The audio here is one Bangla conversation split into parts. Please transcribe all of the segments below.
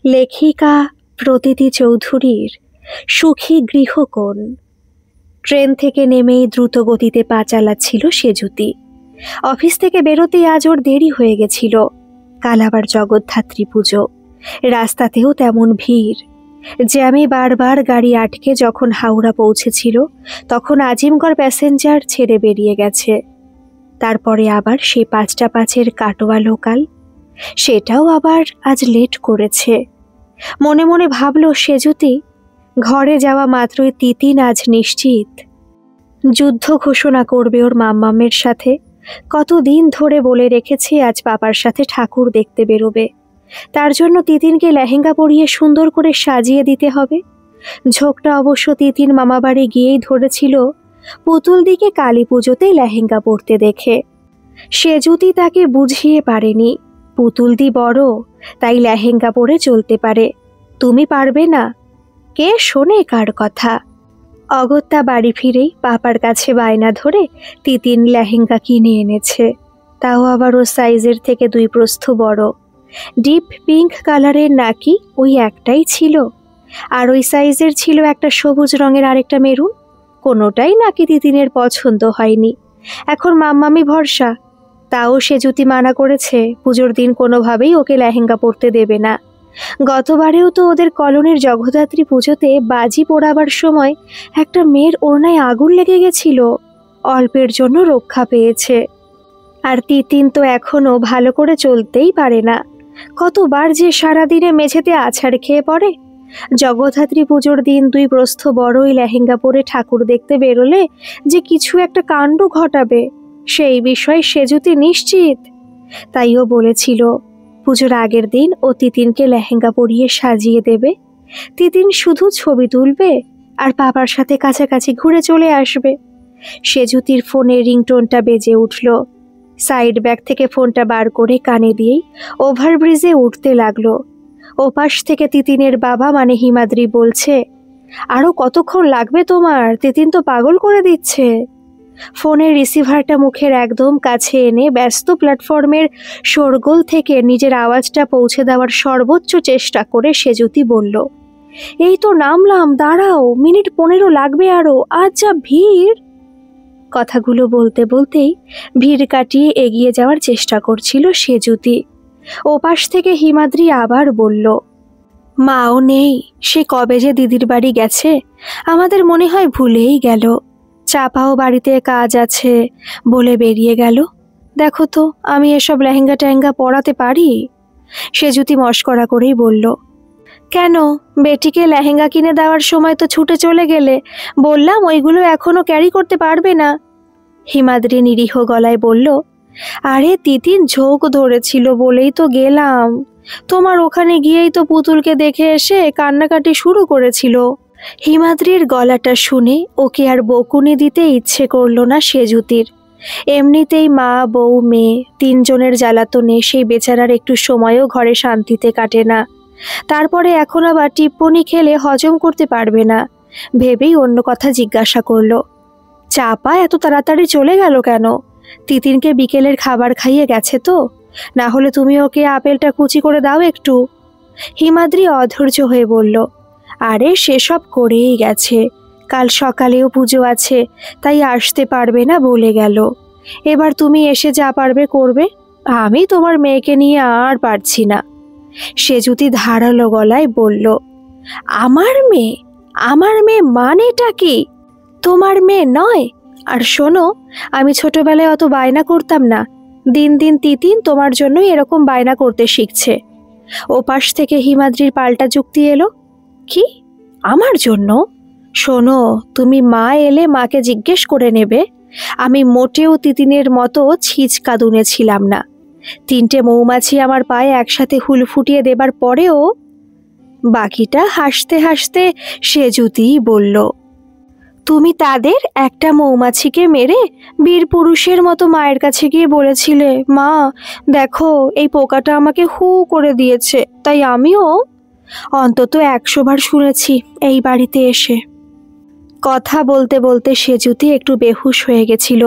লেখিকা প্রতীতি চৌধুরীর সুখী গৃহকোণ। ট্রেন থেকে নেমেই দ্রুত গতিতে পা চালাচ্ছিল সেজুতি। অফিস থেকে বেরোতেই আজ ওর দেরি হয়ে গেছিল। কাল আবার জগদ্ধাত্রী পুজো, রাস্তাতেও তেমন ভিড়। জ্যামে বারবার গাড়ি আটকে যখন হাওড়া পৌঁছেছিল তখন আজিমগড় প্যাসেঞ্জার ছেড়ে বেরিয়ে গেছে। তারপরে আবার সে ৫টা ৫-এর কাটোয়া লোকাল, সেটাও আবার আজ লেট করেছে। মনে মনে ভাবল সেজুতি, ঘরে যাওয়া মাত্রই তিতিন আজ নিশ্চিত যুদ্ধ ঘোষণা করবে ওর মাম্মামের সাথে। কতদিন ধরে বলে রেখেছে আজ পাপার সাথে ঠাকুর দেখতে বেরোবে, তার জন্য তিতিনকে লেহেঙ্গা পরিয়ে সুন্দর করে সাজিয়ে দিতে হবে। ঝোঁকটা অবশ্য তিতিন মামাবাড়ি গিয়েই ধরেছিল পুতুল দিকে কালী পুজোতে লেহেঙ্গা পরতে দেখে। সেজুতি তাকে বুঝিয়ে পারেনি পুতুল দি বড়, তাই লেহেঙ্গা পরে চলতে পারে, তুমি পারবে না। কে শোনে কার কথা। অগত্যা বাড়ি ফিরেই পাপার কাছে বায়না ধরে তিতিন লেহেঙ্গা কিনে এনেছে, তাও আবার ওর সাইজের থেকে 2 প্রস্থ বড়। ডিপ পিঙ্ক কালারের নাকি ওই একটাই ছিল, আর ওই সাইজের ছিল একটা সবুজ রঙের আরেকটা মেরুন। কোনোটাই নাকি তিতিনের পছন্দ হয়নি। এখন মাম্মামি ভরসা, তাও সেজুতি মানা করেছে পুজোর দিন কোনোভাবেই ওকে লেহেঙ্গা পরতে দেবে না। গতবারেও তো ওদের কলোনির জগদ্ধাত্রী পুজোতে বাজি পোড়াবার সময় একটা মেয়ের ওড়নায় আগুন লেগে গেছিল, অল্পের জন্য রক্ষা পেয়েছে। আর তিতিন তো এখনো ভালো করে চলতেই পারে না, কতবার যে সারাদিনে মেঝেতে আছাড় খেয়ে পড়ে। জগদ্ধাত্রী পুজোর দিন 2 প্রস্থ বড়ই লেহেঙ্গা পরে ঠাকুর দেখতে বেরোলে যে কিছু একটা কাণ্ড ঘটাবে, সেই বিষয়ে সেজুতি নিশ্চিত। তাইও বলেছিল পুজোর আগের দিন ও তিতিনকে লেহেঙ্গা পরিয়ে সাজিয়ে দেবে। তিতিন শুধু ছবি তুলবে আর পাপার সাথে কাছাকাছি ঘুরে চলে আসবে। সেজুতির ফোনে রিংটোনটা বেজে উঠল। সাইড ব্যাগ থেকে ফোনটা বার করে কানে দিয়েই ওভারব্রিজে উঠতে লাগলো। ওপাশ থেকে তিতিনের বাবা মানে হিমাদ্রি বলছে, আরো কতক্ষণ লাগবে তোমার, তিতিন তো পাগল করে দিচ্ছে। ফোনের রিসিভারটা মুখের একদম কাছে এনে ব্যস্ত প্ল্যাটফর্মের শোরগোল থেকে নিজের আওয়াজটা পৌঁছে দেওয়ার সর্বোচ্চ চেষ্টা করে সেজুতি বলল, এই তো নামলাম, দাঁড়াও, মিনিট 15 লাগবে আরো, আজ যা ভিড়। কথাগুলো বলতে বলতেই ভিড় কাটিয়ে এগিয়ে যাওয়ার চেষ্টা করছিল সেজুতি। ওপাশ থেকে হিমাদ্রি আবার বলল, মাও নেই, সে কবে যে দিদির বাড়ি গেছে আমাদের মনে হয় ভুলেই গেল। চাপাও বাড়িতে কাজ আছে বলে বেরিয়ে গেল। দেখো তো আমি এসব লেহেঙ্গা টেহেঙ্গা পরাতে পারি? সেজুতি মস্করা করেই বলল, কেন, বেটিকে লেহেঙ্গা কিনে দেওয়ার সময় তো ছুটে চলে গেলে, বললাম ওইগুলো এখনো ক্যারি করতে পারবে না। হিমাদ্রি নিরীহ গলায় বলল, আরে তিতিন ঝোঁক ধরেছিল বলেই তো গেলাম, তোমার ওখানে গিয়েই তো পুতুলকে দেখে এসে কান্নাকাটি শুরু করেছিল। হিমাদ্রির গলাটা শুনে ওকে আর বকুনি দিতে ইচ্ছে করল না সেজুতির। এমনিতেই মা বউ মেয়ে 3 জনের জ্বালাতনে সেই বেচারার একটু সময়ও ঘরে শান্তিতে কাটে না। তারপরে এখন আবার টিপ্পনি খেলে হজম করতে পারবে না ভেবেই অন্য কথা জিজ্ঞাসা করলো, চাপা এত তাড়াতাড়ি চলে গেল কেন? তিতিনকে বিকেলের খাবার খাইয়ে গেছে তো? না হলে তুমি ওকে আপেলটা কুচি করে দাও একটু। হিমাদ্রি অধৈর্য হয়ে বলল, আরে সেসব করেই গেছে, কাল সকালেও পুজো আছে, তাই আসতে পারবে না বলে গেল। এবার তুমি এসে যা পারবে করবে, আমি তোমার মেয়েকে নিয়ে আর পারছি না। সেজুতি ধারালো গলায় বলল, আমার মেয়ে? আমার মেয়ে মানেটা কি? তোমার মেয়ে নয়? আর শোনো, আমি ছোটবেলায় অত বায়না করতাম না, দিন দিন তিতিন তোমার জন্য এরকম বায়না করতে শিখছে। ওপাশ থেকে হিমাদ্রির পাল্টা যুক্তি এলো, কি আমার জন্য? শোনো, তুমি মা এলে মাকে জিজ্ঞেস করে নেবে। আমি মোটেও তিতিনের মতো ছিচকাদুনে ছিলাম না। 3টে মৌমাছি আমার পায়ে একসাথে হুল ফুটিয়ে দেবার পরেও। বাকিটা হাসতে হাসতে সেজুতিই বলল, তুমি তাদের একটা মৌমাছিকে মেরে বীর পুরুষের মতো মায়ের কাছে গিয়ে বলেছিলে, মা দেখো এই পোকাটা আমাকে হু করে দিয়েছে, তাই আমিও। অন্তত 100 বার শুনেছি এই বাড়িতে এসে। কথা বলতে বলতে সেজুতি একটু বেহুশ হয়ে গেছিল।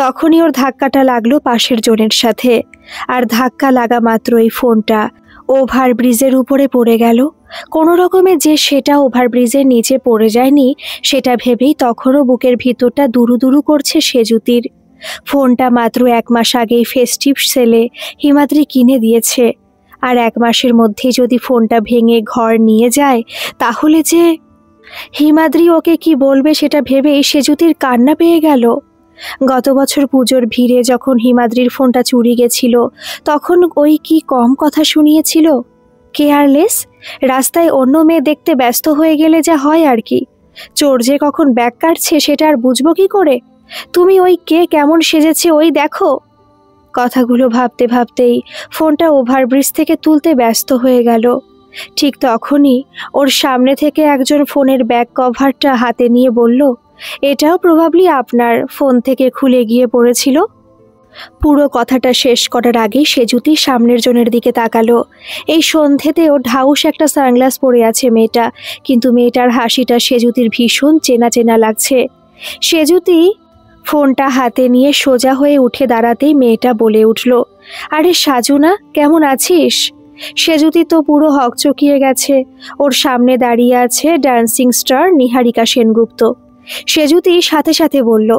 তখনই ওর ধাক্কাটা লাগলো পাশের জনের সাথে, আর ধাক্কা লাগা মাত্রই ফোনটা ওভারব্রিজের উপরে পড়ে গেল। কোনো রকমে যে সেটা ওভারব্রিজের নিচে পড়ে যায়নি সেটা ভেবেই তখনও বুকের ভিতরটা দুরু দুরু করছে সেজুতির। ফোনটা মাত্র 1 মাস আগেই ফেস্টিভ সেলে হিমাদ্রি কিনে দিয়েছে, আর 1 মাসের মধ্যেই যদি ফোনটা ভেঙে ঘর নিয়ে যায় তাহলে যে হিমাদ্রি ওকে কি বলবে সেটা ভেবেই সেজুতির কান্না পেয়ে গেল। গত বছর পুজোর ভিড়ে যখন হিমাদ্রির ফোনটা চুরি গেছিল তখন ওই কি কম কথা শুনিয়েছিল। কেয়ারলেস, রাস্তায় অন্য মেয়ে দেখতে ব্যস্ত হয়ে গেলে যা হয় আর কি। চোর যে কখন ব্যাগ কাটছে সেটা আর বুঝবো কি করে? তুমি ওই কে কেমন সেজেছে ওই দেখো। কথাগুলো ভাবতে ভাবতেই ফোনটা ওভারব্রিজ থেকে তুলতে ব্যস্ত হয়ে গেল। ঠিক তখনই ওর সামনে থেকে একজন ফোনের ব্যাক কভারটা হাতে নিয়ে বলল, এটাও প্রবাবলি আপনার, ফোন থেকে খুলে গিয়ে পড়েছিল। পুরো কথাটা শেষ করার আগেই সেজুতি সামনের জনের দিকে তাকালো। এই সন্ধেতেও ঢাউস একটা সানগ্লাস পরে আছে মেয়েটা, কিন্তু মেয়েটার হাসিটা সেজুতির ভীষণ চেনা চেনা লাগছে। সেজুতি ফোনটা হাতে নিয়ে সোজা হয়ে উঠে দাঁড়াতেই মেয়েটা বলে উঠল, আরে সাজুনা, কেমন আছিস? সেজুতি তো পুরো হকচকিয়ে গেছে। ওর সামনে দাঁড়িয়ে আছে ডান্সিং স্টার নিহারিকা সেনগুপ্ত। সেজুতি সাথে সাথে বলল,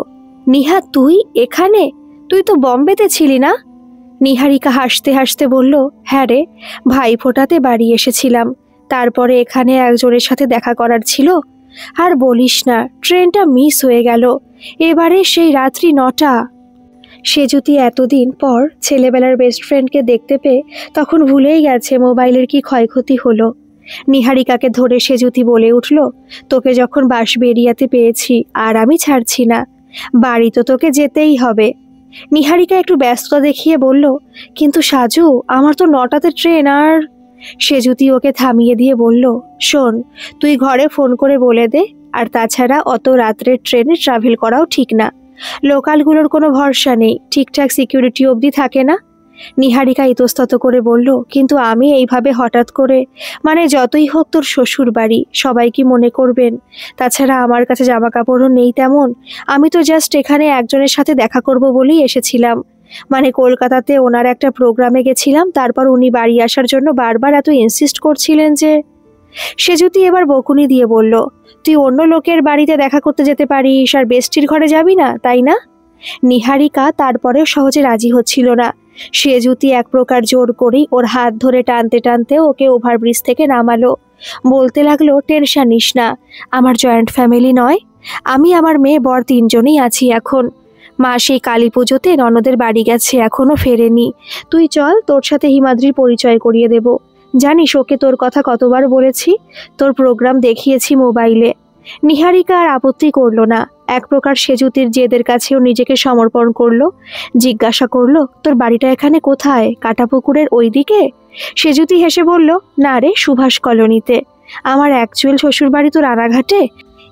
নিহা তুই এখানে? তুই তো বম্বেতে ছিলি না? নিহারিকা হাসতে হাসতে বলল, হ্যাঁ রে, ভাইফোঁটাতে বাড়ি এসেছিলাম, তারপরে এখানে একজনের সাথে দেখা করার ছিল। আর বলিস না, ট্রেনটা মিস হয়ে গেল, এবারে সেই রাত্রি 9টা। সেজুতি এতদিন পর ছেলেবেলার বেস্ট ফ্রেন্ডকে দেখতে পেয়ে তখন ভুলেই গেছে মোবাইলের কি ক্ষয়ক্ষতি হলো। নিহারিকাকে ধরে সেজুতি বলে উঠল, তোকে যখন বাঁশবেড়িয়াতে পেয়েছি আর আমি ছাড়ছি না, বাড়ি তো তোকে যেতেই হবে। নিহারিকা একটু ব্যস্ততা দেখিয়ে বলল, কিন্তু সাজু, আমার তো 9টাতে ট্রেন। আর সেজুতি ওকে থামিয়ে দিয়ে বলল, শোন, তুই ঘরে ফোন করে বলে দে, আর তাছাড়া অত রাত্রের ট্রেনে ট্রাভেল করাও ঠিক না। লোকালগুলোর কোনো ভরসা নেই, ঠিকঠাক সিকিউরিটি অবধি থাকে না। নিহারিকা ইতস্তত করে বলল, কিন্তু আমি এইভাবে হঠাৎ করে, মানে যতই হোক তোর শ্বশুর বাড়ি, সবাই কি মনে করবেন? তাছাড়া আমার কাছে জামা কাপড়ও নেই তেমন। আমি তো জাস্ট এখানে একজনের সাথে দেখা করব বলেই এসেছিলাম। মানে কলকাতাতে ওনার একটা প্রোগ্রামে গেছিলাম, তারপর উনি বাড়ি আসার জন্য বারবার এত ইনসিস্ট করছিলেন যে। সেজুতি এবার বকুনি দিয়ে বলল, তুই অন্য লোকের বাড়িতে দেখা করতে যেতে পারিস, আর বেস্টির ঘরে যাবি না, তাই না? নিহারিকা তারপরেও সহজে রাজি হচ্ছিল না। সেজুতি এক প্রকার জোর করেই ওর হাত ধরে টানতে টানতে ওকে ওভারব্রিজ থেকে নামালো। বলতে লাগলো, টেনশন নিস না, আমার জয়েন্ট ফ্যামিলি নয়, আমি আমার মেয়ে বর 3জনই আছি এখন। মা সেই কালী পুজোতে ননদের বাড়ি গেছে, এখনো ফেরেনি। তুই চল, তোর সাথে হিমাদ্রির পরিচয় করিয়ে দেব। জানিস ওকে তোর কথা কতবার বলেছি, তোর প্রোগ্রাম দেখিয়েছি মোবাইলে। নিহারিকা আর আপত্তি করলো না। এক প্রকার সেজুতির জেদের কাছেও নিজেকে সমর্পণ করলো। জিজ্ঞাসা করলো, তোর বাড়িটা এখানে কোথায়? কাটাপুকুরের ওই দিকে? সেজুতি হেসে বলল, না রে, সুভাষ কলোনিতে। আমার অ্যাকচুয়াল শ্বশুর বাড়ি তো রানাঘাটে।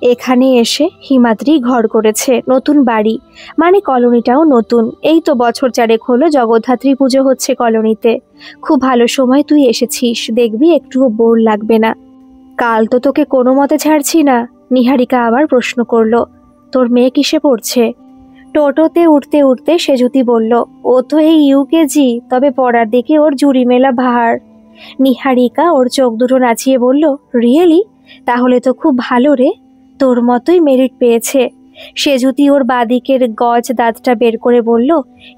এখানে এসে হিমাদ্রি ঘর করেছে, নতুন বাড়ি, মানে কলোনিটাও নতুন। এই তো বছর 4 হলো জগদ্ধাত্রী পুজো হচ্ছে কলোনিতে। খুব ভালো সময় তুই এসেছিস, দেখবি একটুও বোর লাগবে না। কাল তো তোকে কোনো মতে ছাড়ছি না। নিহারিকা আবার প্রশ্ন করলো, তোর মেয়ে কিসে পড়ছে? টোটোতে উঠতে উঠতে সেজুতি বলল, ও তো এই ইউকেজি, তবে পড়ার দিকে ওর জুড়ি মেলা ভার। নিহারিকা ওর চোখ দুটো নাচিয়ে বলল, রিয়েলি? তাহলে তো খুব ভালো রে, তোর মতোই মেরিট পেয়েছে। সেজুতি ওর বাদিকের গজ দাঁতটা বের করে বলল,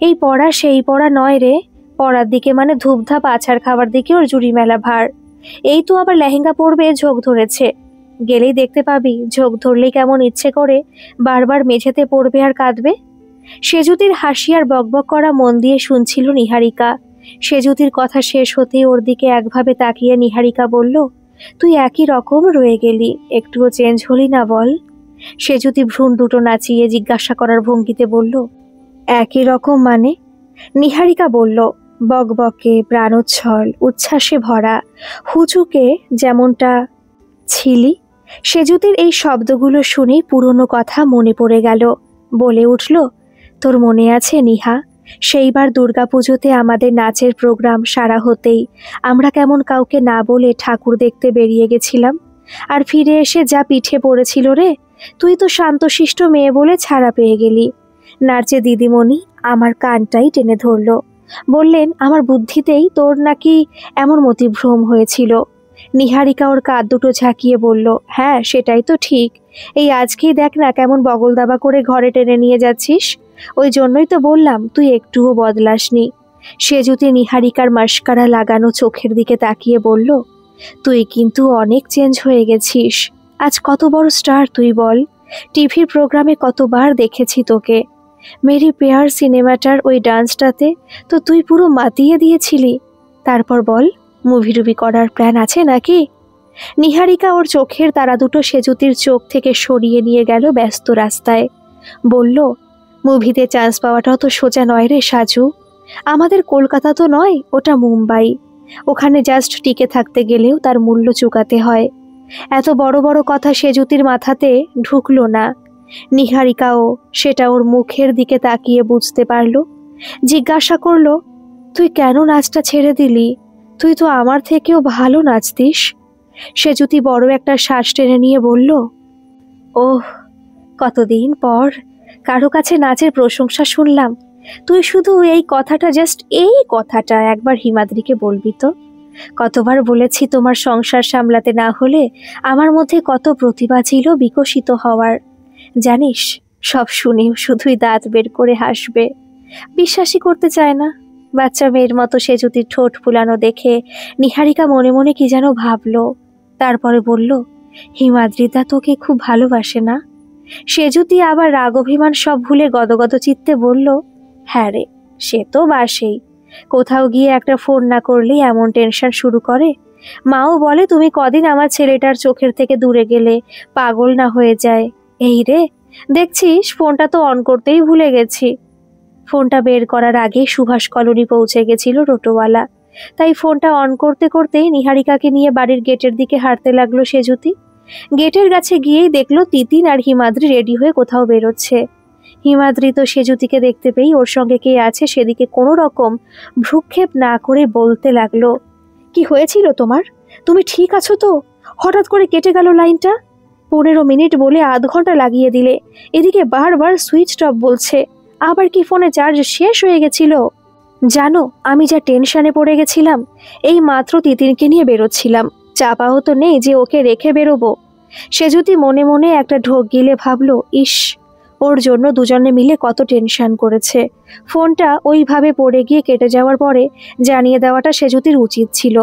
এই পড়া সেই পড়া নয় রে, পড়ার দিকে মানে ধূপধাপ আছাড় খাবার দিকে ওর জুড়ি মেলা ভার। এই তো আবার লেহেঙ্গা পরবে ঝোঁক ধরেছে, গেলেই দেখতে পাবি, ঝোঁক ধরলেই কেমন ইচ্ছে করে বারবার মেঝেতে পড়বে আর কাঁদবে। সেজুতির হাসি আর বকবক করা মন দিয়ে শুনছিল নিহারিকা। সেজুতির কথা শেষ হতেই ওর দিকে একভাবে তাকিয়ে নিহারিকা বলল, তুই একই রকম রয়ে গেলি, একটুও চেঞ্জ হলি না বল? সেজুতি ভ্রূণ দুটো নাচিয়ে জিজ্ঞাসা করার ভঙ্গিতে বলল, একই রকম মানে? নিহারিকা বলল, বকবকে, প্রাণোচ্ছল, উচ্ছ্বাসে ভরা, হুচুকে যেমনটা ছিলি। সেজুতির এই শব্দগুলো শুনেই পুরনো কথা মনে পড়ে গেল। বলে উঠল, তোর মনে আছে নিহা, সেইবার দুর্গাপুজোতে আমাদের নাচের প্রোগ্রাম সারা হতেই আমরা কেমন কাউকে না বলে ঠাকুর দেখতে বেরিয়ে গেছিলাম, আর ফিরে এসে যা পিঠে পড়েছিল রে। তুই তো শান্তশিষ্ট মেয়ে বলে ছাড়া পেয়ে গেলি। নাচে দিদিমণি আমার কানটাই টেনে ধরল, বললেন আমার বুদ্ধিতেই তোর নাকি এমন মতিভ্রম হয়েছিল। নিহারিকা ওর কাঁধ দুটো ঝাঁকিয়ে বলল, হ্যাঁ সেটাই তো ঠিক। এই আজকেই দেখ না কেমন বগল দাবা করে ঘরে টেনে নিয়ে যাচ্ছিস। ওই জন্যই তো বললাম তুই একটুও বদলাসনি। সেজুতি নিহারিকার মাস্কারা লাগানো চোখের দিকে তাকিয়ে বলল, তুই কিন্তু অনেক চেঞ্জ হয়ে গেছিস। আজ কত বড় স্টার তুই বল। টিভির প্রোগ্রামে কতবার দেখেছি তোকে। মেরি পেয়ার সিনেমাটার ওই ডান্সটাতে তো তুই পুরো মাতিয়ে দিয়েছিলি। তারপর বল, মুভি টুভি করার প্ল্যান আছে নাকি? নিহারিকা ওর চোখের তারা দুটো সেজুতির চোখ থেকে সরিয়ে নিয়ে গেল ব্যস্ত রাস্তায়। বলল, মুভিতে চান্স পাওয়াটাও তো সোজা নয় রে সাজু। আমাদের কলকাতা তো নয়, ওটা মুম্বাই। ওখানে জাস্ট টিকে থাকতে গেলেও তার মূল্য চুকাতে হয়। এত বড় বড় কথা সেজুতির মাথাতে ঢুকলো না। নিহারিকাও সেটা ওর মুখের দিকে তাকিয়ে বুঝতে পারল। জিজ্ঞাসা করলো, তুই কেন নাচটা ছেড়ে দিলি? তুই তো আমার থেকেও ভালো নাচতিস। সেজুতি বড় একটা শ্বাস টেনে নিয়ে বলল, ওহ, কতদিন পর কারো কাছে নাচের প্রশংসা শুনলাম। তুই শুধু এই কথাটা, জাস্ট এই কথাটা একবার হিমাদ্রিকে বলবি তো। কতবার বলেছি তোমার সংসার সামলাতে না হলে আমার মধ্যে কত প্রতিভা ছিল বিকশিত হওয়ার। জানিস, সব শুনেও শুধুই দাঁত বের করে হাসবে। বিশ্বাসই করতে চায় না। বাচ্চা মেয়ের মতো সেজুতির ঠোঁট ফুলানো দেখে নিহারিকা মনে মনে কি যেন ভাবলো। তারপরে বলল, হিমাদ্রিদা তোকে খুব ভালোবাসে না? সেজুতি আবার রাগ অভিমান সব ভুলে গদগদ চিত্তে বলল, হ্যাঁ রে, সে তো বাসেই। কোথাও গিয়ে একটা ফোন না করলেই এমন টেনশন শুরু করে। মাও বলে তুমি কদিন আমার ছেলেটার চোখের থেকে দূরে গেলে পাগল না হয়ে যায়। এই রে, দেখছিস ফোনটা তো অন করতেই ভুলে গেছি। ফোনটা বের করার আগেই সুভাষ কলোনি পৌঁছে গেছিল টোটোওয়ালা। তাই ফোনটা অন করতে করতেই নিহারিকাকে নিয়ে বাড়ির গেটের দিকে হাঁটতে লাগলো সেজুতি। গেটের কাছে গিয়েই দেখলো তিতিন আর হিমাদ্রি রেডি হয়ে কোথাও বেরোচ্ছে। হিমাদ্রি তো সেজুতিকে দেখতে পেয়েই ওর সঙ্গে কে আছে সেদিকে কোনো রকম ভ্রুক্ষেপ না করে বলতে লাগলো, কি হয়েছিল তোমার? তুমি ঠিক আছো তো? হঠাৎ করে কেটে গেল লাইনটা। 15 মিনিট বলে আধ ঘন্টা লাগিয়ে দিলে। এদিকে বারবার সুইচ অফ বলছে। আবার কি ফোনে চার্জ শেষ হয়ে গেছিল? জানো আমি যা টেনশনে পড়ে গেছিলাম। এই মাত্র তিতিনকে নিয়ে বেরোচ্ছিলাম। চাপাও তো নেই যে ওকে রেখে বেরোবো। সেজুতি মনে মনে একটা ঢোক গিলে ভাবলো, ইস, ওর জন্য দুজনে মিলে কত টেনশন করেছে। ফোনটা ওইভাবে পড়ে গিয়ে কেটে যাওয়ার পরে জানিয়ে দেওয়াটা সেজুতির উচিত ছিল।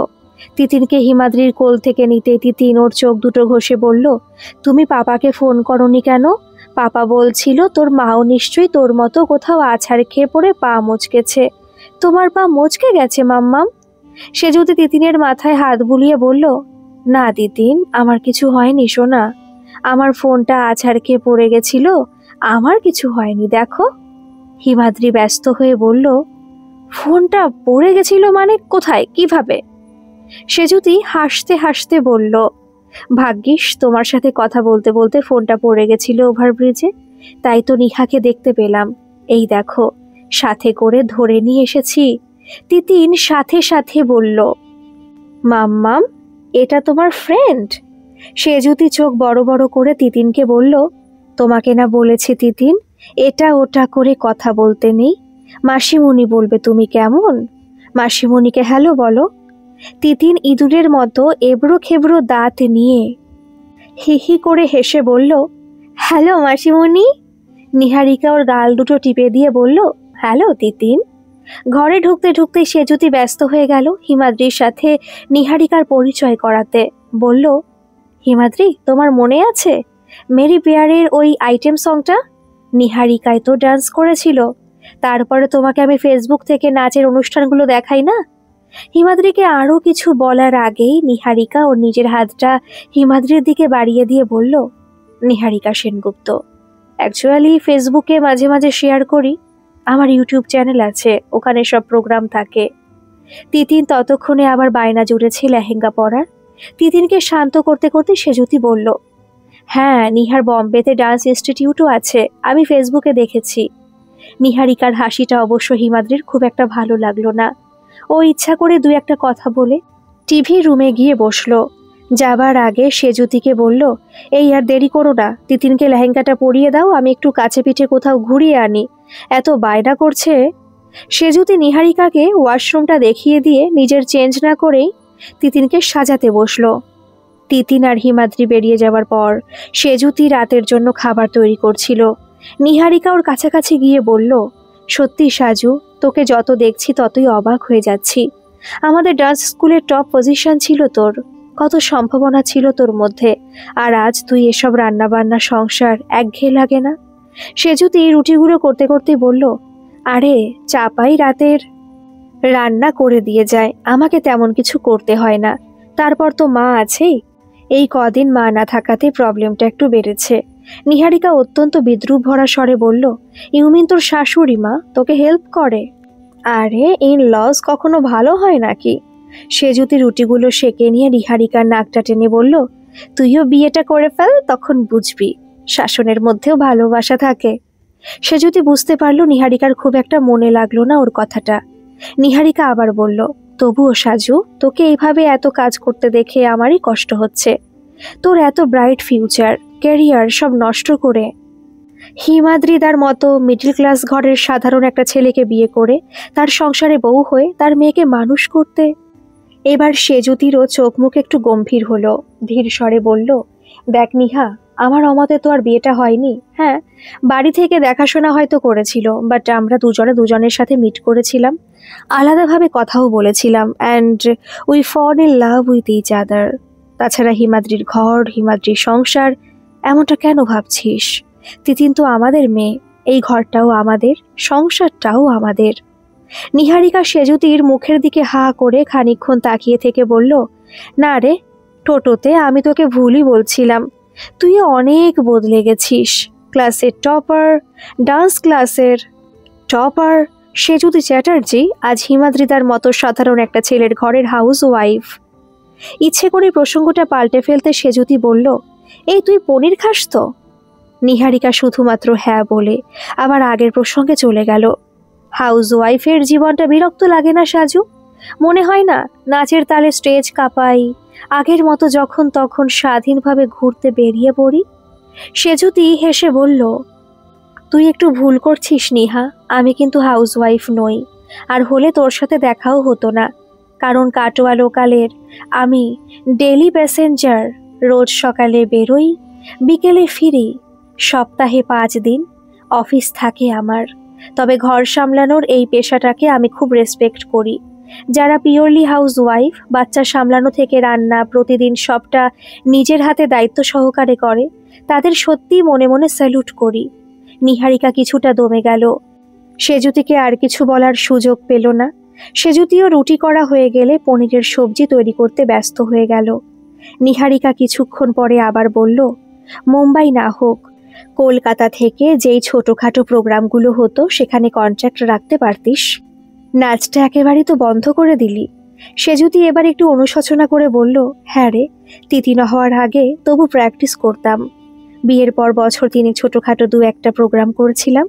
তিতিনকে হিমাদ্রির কোল থেকে নিতে তিতিন ওর চোখ দুটো ঘষে বলল, তুমি পাপাকে ফোন করনি কেন? পাপা বলছিল তোর মাও নিশ্চয়ই তোর মতো কোথাও আছাড় খেয়ে পড়ে পা মচকেছে। তোমার পা মচকে গেছে মাম্মাম? সেজুতি তিতিনের মাথায় হাত বুলিয়ে বলল, না তিতিন, আমার কিছু হয়নি সোনা। আমার ফোনটা আছাড় খেয়ে পড়ে গেছিল, আমার কিছু হয়নি দেখো। হিমাদ্রি ব্যস্ত হয়ে বলল, ফোনটা পড়ে গেছিল মানে কোথায়, কিভাবে? সেজুতি হাসতে হাসতে বলল, ভাগ্যিস তোমার সাথে কথা বলতে বলতে ফোনটা পড়ে গেছিল ওভারব্রিজে। তাই তো নিহাকে দেখতে পেলাম। এই দেখো, সাথে করে ধরে নিয়ে এসেছি। তিতিন সাথে সাথে বলল, মাম্মাম, এটা তোমার ফ্রেন্ড? সেজুতি চোখ বড় বড় করে তিতিনকে বলল, তোমাকে না বলেছি তিতিন, এটা ওটা করে কথা বলতে নেই। মাসিমণি বলবে তুমি কেমন। মাসিমণিকে হ্যালো বলো। তিতিন ইঁদুরের মতো এবড়ো খেবড়ো দাঁত নিয়ে হি হি করে হেসে বলল, হ্যালো মাসিমণি। নিহারিকা ওর গাল দুটো টিপে দিয়ে বলল, হ্যালো তিতিন। ঘরে ঢুকতে ঢুকতে সেজুতি ব্যস্ত হয়ে গেল হিমাদ্রির সাথে নিহারিকার পরিচয় করাতে। বলল, হিমাদ্রি, তোমার মনে আছে মেরি পেয়ারের ওই আইটেম সংটা? নিহারিকায় তো ডান্স করেছিল। তারপরে তোমাকে আমি ফেসবুক থেকে নাচের অনুষ্ঠানগুলো দেখাই না? হিমাদ্রিকে আরও কিছু বলার আগেই নিহারিকা ওর নিজের হাতটা হিমাদ্রির দিকে বাড়িয়ে দিয়ে বলল, নিহারিকা সেনগুপ্ত। অ্যাকচুয়ালি ফেসবুকে মাঝে মাঝে শেয়ার করি। আমার ইউটিউব চ্যানেল আছে, ওখানে সব প্রোগ্রাম থাকে। তিতিন ততক্ষণে আবার বায়না জুড়েছে লেহেঙ্গা পরার। তিতিনকে শান্ত করতে করতে সেজুতি বলল, হ্যাঁ, নিহার বম্বেতে ডান্স ইনস্টিটিউটও আছে, আমি ফেসবুকে দেখেছি। নিহারিকার হাসিটা অবশ্য হিমাদ্রির খুব একটা ভালো লাগলো না। ও ইচ্ছা করে দুই একটা কথা বলে টিভি রুমে গিয়ে বসলো। যাবার আগে সেজুতিকে বলল, এই আর দেরি করো না, তিতিনকে লেহেঙ্গাটা পরিয়ে দাও, আমি একটু কাছে পিঠে কোথাও ঘুরিয়ে আনি। এত বায়না করছে। সেজুতি নিহারিকাকে ওয়াশরুমটা দেখিয়ে দিয়ে নিজের চেঞ্জ না করেই তিতিনকে সাজাতে বসলো। তিতিন আর হিমাদ্রি বেরিয়ে যাওয়ার পর সেজুতি রাতের জন্য খাবার তৈরি করছিল। নিহারিকা ওর কাছাকাছি গিয়ে বলল, সত্যি সাজু, তোকে যত দেখছি ততই অবাক হয়ে যাচ্ছি। আমাদের ডান্স স্কুলের টপ পজিশন ছিল তোর, কত সম্ভাবনা ছিল তোর মধ্যে, আর আজ তুই এসব রান্নাবান্না সংসার একঘেয়ে লাগে না? সেজুতি রুটিগুলো করতে করতে বলল, আরে চাপাই রাতের রান্না করে দিয়ে যায়, আমাকে তেমন কিছু করতে হয় না। তারপর তো মা আছেই, এই কদিন মা না থাকাতে প্রবলেমটা একটু বেড়েছে। নিহারিকা অত্যন্ত বিদ্রুপ ভরা স্বরে বলল, ইউমিন তোর শাশুড়ি মা তোকে হেল্প করে? আরে ইন লস কখনো ভালো হয় নাকি? সেজুতি রুটিগুলো সেঁকে নিয়ে নিহারিকার নাকটা টেনে বলল, তুইও বিয়েটা করে ফেল, তখন বুঝবি শাসনের মধ্যেও ভালোবাসা থাকে। সেজুতি বুঝতে পারল নিহারিকার খুব একটা মনে লাগলো না ওর কথাটা। নিহারিকা আবার বলল, তবুও সাজু, তোকে এইভাবে এত কাজ করতে দেখে আমারই কষ্ট হচ্ছে। তোর এত ব্রাইট ফিউচার, ক্যারিয়ার সব নষ্ট করে হিমাদ্রিদার মতো মিডল ক্লাস ঘরের সাধারণ একটা ছেলেকে বিয়ে করে তার সংসারে বউ হয়ে তার মেয়েকে মানুষ করতে। এবার সেজুতিরও চোখ মুখ একটু গম্ভীর হলো, ধীর স্বরে বলল, দেখ নিহা, আমার অমতে তো আর বিয়েটা হয়নি। হ্যাঁ, বাড়ি থেকে দেখাশোনা হয়তো করেছিল, বাট আমরা দুজনের সাথে মিট করেছিলাম, আলাদাভাবে কথাও বলেছিলাম, and we fall in love with each other. তাছাড়া হিমাদ্রির ঘর, হিমাদ্রির সংসার, এমনটা কেন ভাবছিস? তিতিন তো আমাদের মেয়ে, এই ঘরটাও আমাদের, সংসারটাও আমাদের। নিহারিকা সেজুতির মুখের দিকে হা করে খানিকক্ষণ তাকিয়ে থেকে বলল, না রে টোটোতে, আমি তোকে ভুলই বলছিলাম, তুই অনেক বদলে গেছিস। ক্লাসের টপার, ডান্স ক্লাসের টপার সেজুতি চ্যাটার্জি আজ হিমাদ্রিদার মতো সাধারণ একটা ছেলের ঘরের হাউস ওয়াইফ। ইচ্ছে করে প্রসঙ্গটা পাল্টে ফেলতে সেজুতি বলল, এই তুই পনির খাস তো? নিহারিকা শুধুমাত্র হ্যাঁ বলে আবার আগের প্রসঙ্গে চলে গেল। হাউস ওয়াইফের জীবনটা বিরক্ত লাগে না সাজু? মনে হয় না নাচের তালে স্টেজ কাঁপাই, আগের মতো যখন তখন স্বাধীনভাবে ঘুরতে বেরিয়ে পড়ি? সেজুতি হেসে বলল, তুই একটু ভুল করছিস নিহা, আমি কিন্তু হাউস ওয়াইফ নই, আর হলে তোর সাথে দেখাও হতো না, কারণ কাটোয়া লোকালের আমি ডেলি প্যাসেঞ্জার। রোজ সকালে বেরোই, বিকেলে ফিরি, সপ্তাহে 5 দিন অফিস থাকে আমার। তবে ঘর সামলানোর এই পেশাটাকে আমি খুব রেসপেক্ট করি। যারা পিওরলি হাউস ওয়াইফ, বাচ্চা সামলানো থেকে রান্না, প্রতিদিন সবটা নিজের হাতে দায়িত্ব সহকারে করে, তাদের সত্যিই মনে মনে স্যালুট করি। নিহারিকা কিছুটা দমে গেল। সেজুতিকে আর কিছু বলার সুযোগ পেল না। সেজুতিও রুটি করা হয়ে গেলে পনিরের সবজি তৈরি করতে ব্যস্ত হয়ে গেল। নিহারিকা কিছুক্ষণ পরে আবার বলল, মুম্বাই না হোক, কলকাতা থেকে যেই ছোটখাটো প্রোগ্রামগুলো হতো সেখানে কন্ট্রাক্ট রাখতে পারতিস। নাচটা একেবারে তো বন্ধ করে দিলি। সেজুতি এবার একটু অনুশোচনা করে বলল, হ্যাঁ রে, তিতিন হওয়ার আগে তবু প্র্যাকটিস করতাম। বিয়ের পর বছর 3 ছোটখাটো 2-1টা প্রোগ্রাম করেছিলাম,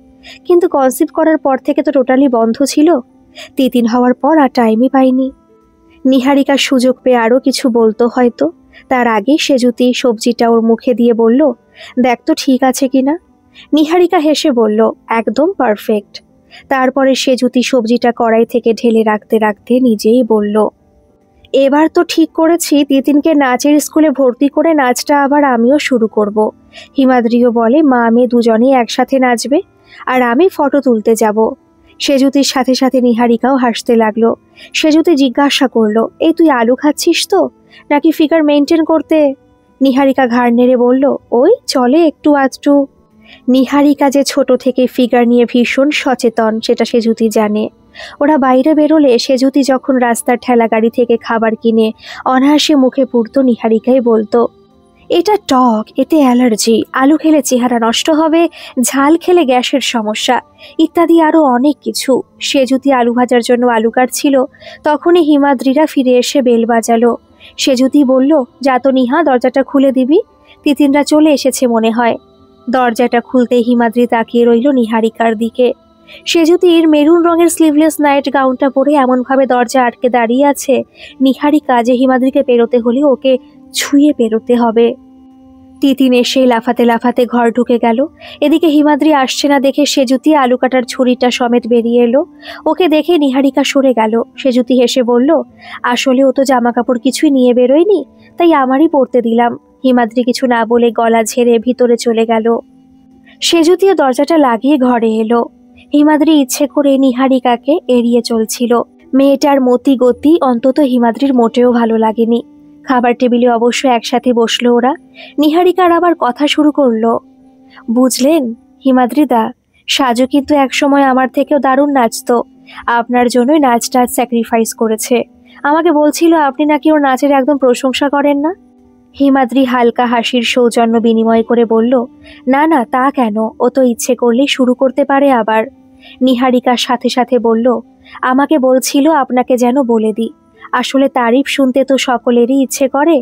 কিন্তু কনসিভ করার পর থেকে তো টোটালি বন্ধ ছিল। তিতিন হওয়ার পর আর টাইমই পাইনি। নিহারিকার সুযোগ পেয়ে আরও কিছু বলতো হয়তো, তার আগে সেজুতি সবজিটা ওর মুখে দিয়ে বলল, দেখ তো ঠিক আছে কিনা। নিহারিকা হেসে বলল, একদম পারফেক্ট। তারপরে সেজুতি সবজিটা কড়াই থেকে ঢেলে রাখতে রাখতে নিজেই বলল, এবার তো ঠিক করেছি তিতিনকে নাচের স্কুলে ভর্তি করে নাচটা আবার আমিও শুরু করব। হিমাদ্রিও বলে মা মেয়ে দুজনেই একসাথে নাচবে, আর আমি ফটো তুলতে যাব। সেজুতির সাথে সাথে নিহারিকাও হাসতে লাগলো। সেজুতি জিজ্ঞাসা করলো, এই তুই আলু খাচ্ছিস তো, নাকি ফিগার মেনটেন করতে? নিহারিকা ঘাড় নেড়ে বলল, ওই চলে একটু আধটু। নিহারিকা যে ছোট থেকে ফিগার নিয়ে ভীষণ সচেতন সেটা সেজুতি জানে। ওরা বাইরে বেরোলে সেজুতি যখন রাস্তার ঠেলা গাড়ি থেকে খাবার কিনে অনায়াসে মুখে পুরত, নিহারিকাই বলতো, এটা টক, এতে অ্যালার্জি, আলু খেলে চেহারা নষ্ট হবে, ঝাল খেলে গ্যাসের সমস্যা, ইত্যাদি আরও অনেক কিছু। সেজুতি আলু ভাজার জন্য আলু কাটছিল, তখনই হিমাদ্রিরা ফিরে এসে বেল বাজালো। সেজুতি বলল, যা তো নিহা, দরজাটা খুলে দিবি, তিতিনরা চলে এসেছে মনে হয়। দরজাটা খুলতে হিমাদ্রি তাকিয়ে রইল নিহারিকার দিকে। সেজুতির মেরুন রঙের স্লিভলেস নাইট গাউনটা পরে এমনভাবে দরজা আটকে দাঁড়িয়ে আছে নিহারিকা যে হিমাদ্রিকে পেরোতে হলে ওকে ছুঁয়ে পেরোতে হবে। তিতিন এসে লাফাতে লাফাতে ঘর ঢুকে গেল। এদিকে হিমাদ্রি আসছে না দেখে সেজুতি আলু কাটার ছুরিটা সমেত বেরিয়ে এলো। ওকে দেখে নিহারিকা সরে গেল। সেজুতি হেসে বলল, আসলে ও তো জামা কাপড় কিছুই নিয়ে বেরোয়নি, তাই আমারই পরতে দিলাম। হিমাদ্রি কিছু না বলে গলা ঝেড়ে ভিতরে চলে গেল। সেজুতিও দরজাটা লাগিয়ে ঘরে এলো। হিমাদ্রি ইচ্ছে করে নিহারিকাকে এড়িয়ে চলছিল। মেয়েটার মতি গতি অন্তত হিমাদ্রির মোটেও ভালো লাগেনি। খাবার টেবিলে অবশ্য একসাথে বসলো ওরা। নিহারিকার আবার কথা শুরু করলো, বুঝলেন হিমাদ্রিদা, সাজু কিন্তু একসময় আমার থেকেও দারুণ নাচতো। আপনার জন্যই নাচটা স্যাক্রিফাইস করেছে। আমাকে বলছিল আপনি নাকি ওর নাচের একদম প্রশংসা করেন না। হিমাদ্রি হালকা হাসির সৌজন্য বিনিময় করে বলল, না না, তা কেন, ও তো ইচ্ছে করলেই শুরু করতে পারে আবার। নিহারিকার সাথে সাথে বলল, আমাকে বলছিল আপনাকে যেন বলে দিই। আসলে তারিফ শুনতে তো সকলেরই ইচ্ছে করে।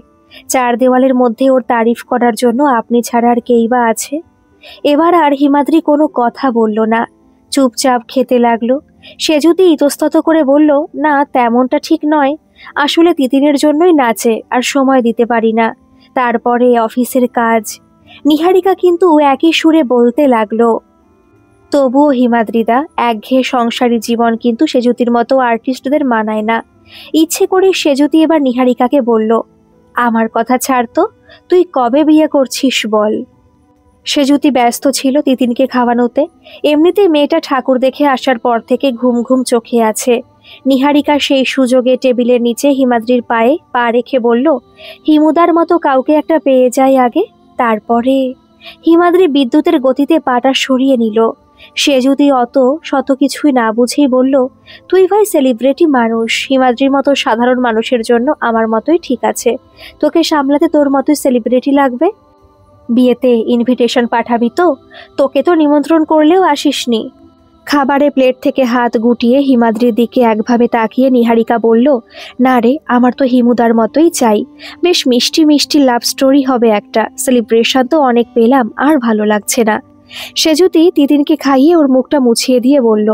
চার দেওয়ালের মধ্যে ওর তারিফ করার জন্য আপনি ছাড়া আর কেই বা আছে। এবার আর হিমাদ্রি কোনো কথা বলল না, চুপচাপ খেতে লাগলো। সে যদি ইতস্তত করে বলল, না তেমনটা ঠিক নয়, আসলে তিতিনের জন্যই নাচে আর সময় দিতে পারি না, তারপরে অফিসের কাজ। নিহারিকা কিন্তু একই সুরে বলতে লাগলো, তবুও হিমাদ্রিদা, একঘেয়ে সংসারী জীবন কিন্তু সেজুতির মতো আর্টিস্টদের মানায় না। ইচ্ছে করে সেজুতি এবার নিহারিকাকে বলল, আমার কথা ছাড় তো, তুই কবে বিয়ে করছিস বল। সেজুতি ব্যস্ত ছিল তিতিনকে খাওয়ানোতে। এমনিতেই মেয়েটা ঠাকুর দেখে আসার পর থেকে ঘুম ঘুম চোখে আছে। নিহারিকা সেই সুযোগে টেবিলের নিচে হিমাদ্রির পায়ে পা রেখে বলল, হিমুদার মতো কাউকে একটা পেয়ে যায় আগে, তারপরে। হিমাদ্রি বিদ্যুতের গতিতে পাটা সরিয়ে নিল। সে যদি অত শত কিছুই না বুঝেই বলল, তুই ভাই সেলিব্রিটি মানুষ, হিমাদ্রির মতো সাধারণ মানুষের জন্য আমার মতোই ঠিক আছে। তোকে সামলাতে তোর মতোই সেলিব্রিটি লাগবে। বিয়েতে ইনভিটেশন পাঠাবি তো? তোকে তো নিমন্ত্রণ করলেও আসিসনি। খাবারে প্লেট থেকে হাত গুটিয়ে হিমাদ্রির দিকে একভাবে তাকিয়ে নিহারিকা বলল, না রে, আমার তো হিমুদার মতোই চাই। বেশ মিষ্টি মিষ্টি লাভ স্টোরি হবে একটা। সেলিব্রেশন তো অনেক পেলাম, আর ভালো লাগছে না। সে যদি তিতিনকে খাইয়ে ওর মুখটা মুছিয়ে দিয়ে বলল,